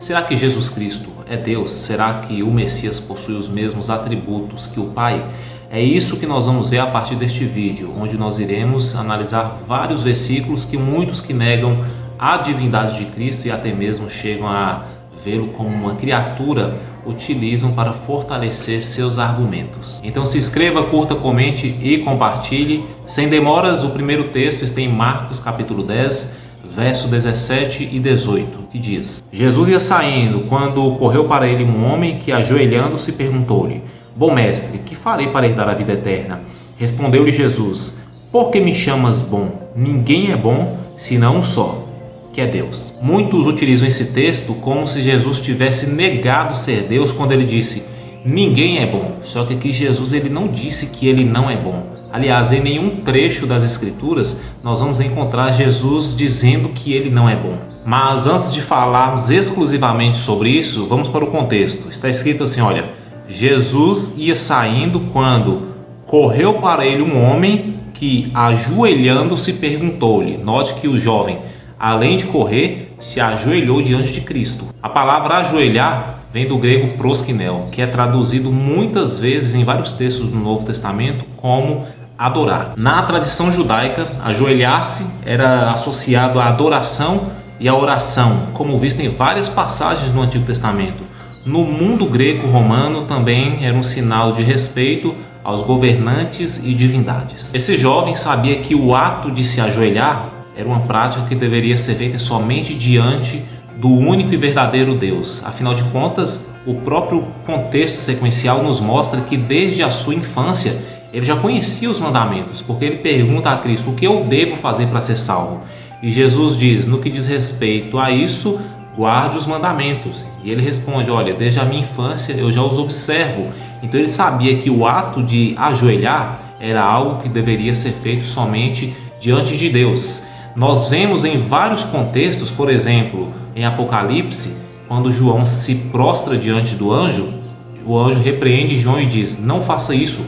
Será que Jesus Cristo é Deus? Será que o Messias possui os mesmos atributos que o Pai? É isso que nós vamos ver a partir deste vídeo, onde nós iremos analisar vários versículos que muitos que negam a divindade de Cristo e até mesmo chegam a vê-lo como uma criatura, utilizam para fortalecer seus argumentos. Então se inscreva, curta, comente e compartilhe. Sem demoras, o primeiro texto está em Marcos capítulo 10, verso 17 e 18, que diz: Jesus ia saindo, quando correu para ele um homem que, ajoelhando-se, perguntou-lhe: Bom mestre, que farei para herdar a vida eterna? Respondeu-lhe Jesus: Por que me chamas bom? Ninguém é bom, senão um só, que é Deus. Muitos utilizam esse texto como se Jesus tivesse negado ser Deus quando ele disse: Ninguém é bom. Só que aqui Jesus ele não disse que ele não é bom. Aliás, em nenhum trecho das Escrituras nós vamos encontrar Jesus dizendo que ele não é bom. Mas antes de falarmos exclusivamente sobre isso, vamos para o contexto. Está escrito assim, olha: Jesus ia saindo quando correu para ele um homem que, ajoelhando-se, perguntou-lhe. Note que o jovem, além de correr, se ajoelhou diante de Cristo. A palavra ajoelhar vem do grego proskineo, que é traduzido muitas vezes em vários textos do Novo Testamento como adorar. Na tradição judaica, ajoelhar-se era associado à adoração e à oração, como visto em várias passagens no Antigo Testamento. No mundo greco-romano também era um sinal de respeito aos governantes e divindades. Esse jovem sabia que o ato de se ajoelhar era uma prática que deveria ser feita somente diante do único e verdadeiro Deus. Afinal de contas, o próprio contexto sequencial nos mostra que desde a sua infância ele já conhecia os mandamentos, porque ele pergunta a Cristo: o que eu devo fazer para ser salvo? E Jesus diz: no que diz respeito a isso, guarde os mandamentos. E ele responde: olha, desde a minha infância eu já os observo. Então ele sabia que o ato de ajoelhar era algo que deveria ser feito somente diante de Deus. Nós vemos em vários contextos, por exemplo, em Apocalipse, quando João se prostra diante do anjo, o anjo repreende João e diz: não faça isso.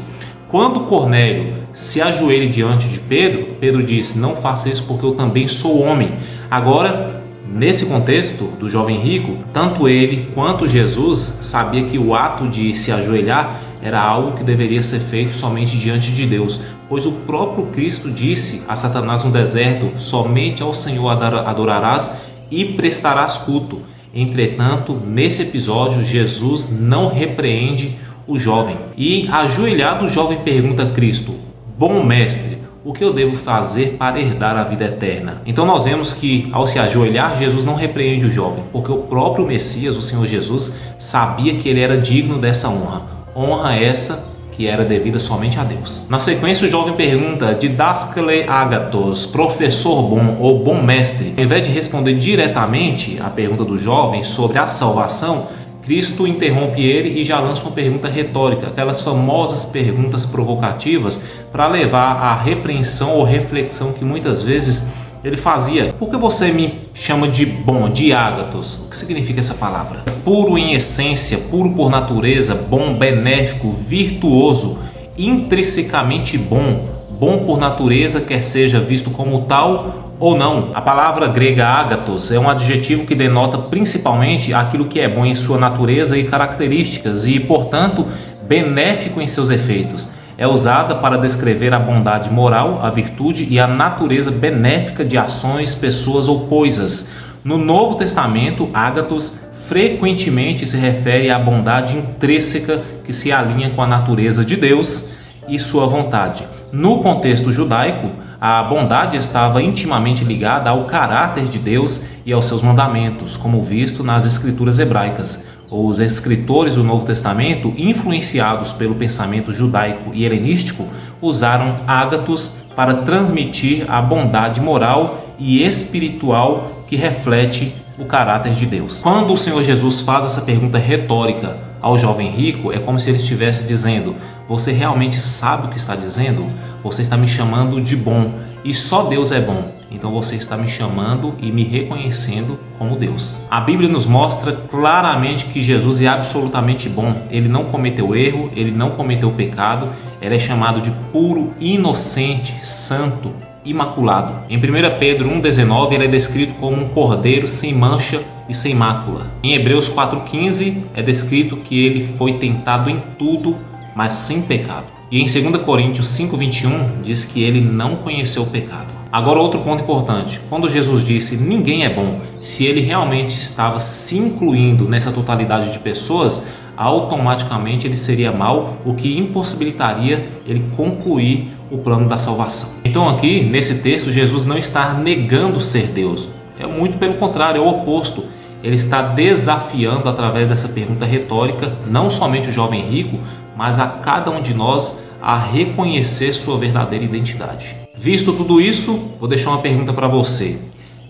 Quando Cornélio se ajoelha diante de Pedro, Pedro diz: não faça isso porque eu também sou homem. Agora, nesse contexto do jovem rico, tanto ele quanto Jesus sabia que o ato de se ajoelhar era algo que deveria ser feito somente diante de Deus, pois o próprio Cristo disse a Satanás no deserto: somente ao Senhor adorarás e prestarás culto. Entretanto, nesse episódio, Jesus não repreende o jovem. E ajoelhado, o jovem pergunta a Cristo: Bom mestre, o que eu devo fazer para herdar a vida eterna? Então nós vemos que ao se ajoelhar, Jesus não repreende o jovem, porque o próprio Messias, o Senhor Jesus, sabia que ele era digno dessa honra. Honra essa que era devida somente a Deus. Na sequência, o jovem pergunta: Didaskale agathos, professor bom ou bom mestre. Ao invés de responder diretamente à pergunta do jovem sobre a salvação, Cristo interrompe ele e já lança uma pergunta retórica, aquelas famosas perguntas provocativas para levar à repreensão ou reflexão que muitas vezes ele fazia. Por que você me chama de bom, de ágathos? O que significa essa palavra? Puro em essência, puro por natureza, bom, benéfico, virtuoso, intrinsecamente bom, bom por natureza, quer seja visto como tal ou não. A palavra grega ágathos é um adjetivo que denota principalmente aquilo que é bom em sua natureza e características e, portanto, benéfico em seus efeitos. É usada para descrever a bondade moral, a virtude e a natureza benéfica de ações, pessoas ou coisas. No Novo Testamento, ágathos frequentemente se refere à bondade intrínseca que se alinha com a natureza de Deus e sua vontade. No contexto judaico, a bondade estava intimamente ligada ao caráter de Deus e aos seus mandamentos, como visto nas escrituras hebraicas. Os escritores do Novo Testamento, influenciados pelo pensamento judaico e helenístico, usaram ágathos para transmitir a bondade moral e espiritual que reflete o caráter de Deus. Quando o Senhor Jesus faz essa pergunta retórica ao jovem rico, é como se ele estivesse dizendo: você realmente sabe o que está dizendo? Você está me chamando de bom e só Deus é bom. Então você está me chamando e me reconhecendo como Deus. A Bíblia nos mostra claramente que Jesus é absolutamente bom. Ele não cometeu erro, ele não cometeu pecado. Ele é chamado de puro, inocente, santo, imaculado. Em 1 Pedro 1,19 ele é descrito como um cordeiro sem mancha e sem mácula. Em Hebreus 4,15 é descrito que ele foi tentado em tudo, mas sem pecado. E em 2 Coríntios 5,21 diz que ele não conheceu o pecado. Agora, outro ponto importante: quando Jesus disse ninguém é bom, se ele realmente estava se incluindo nessa totalidade de pessoas, automaticamente ele seria mau, o que impossibilitaria ele concluir o plano da salvação. Então aqui, nesse texto, Jesus não está negando ser Deus. É muito pelo contrário, é o oposto. Ele está desafiando, através dessa pergunta retórica, não somente o jovem rico, mas a cada um de nós a reconhecer sua verdadeira identidade. Visto tudo isso, vou deixar uma pergunta para você.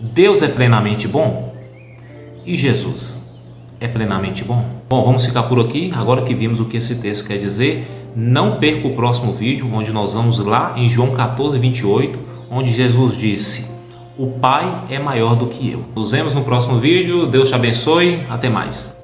Deus é plenamente bom? E Jesus é plenamente bom? Bom, vamos ficar por aqui. Agora que vimos o que esse texto quer dizer, não perca o próximo vídeo, onde nós vamos lá em João 14:28, onde Jesus disse: o Pai é maior do que eu. Nos vemos no próximo vídeo. Deus te abençoe. Até mais.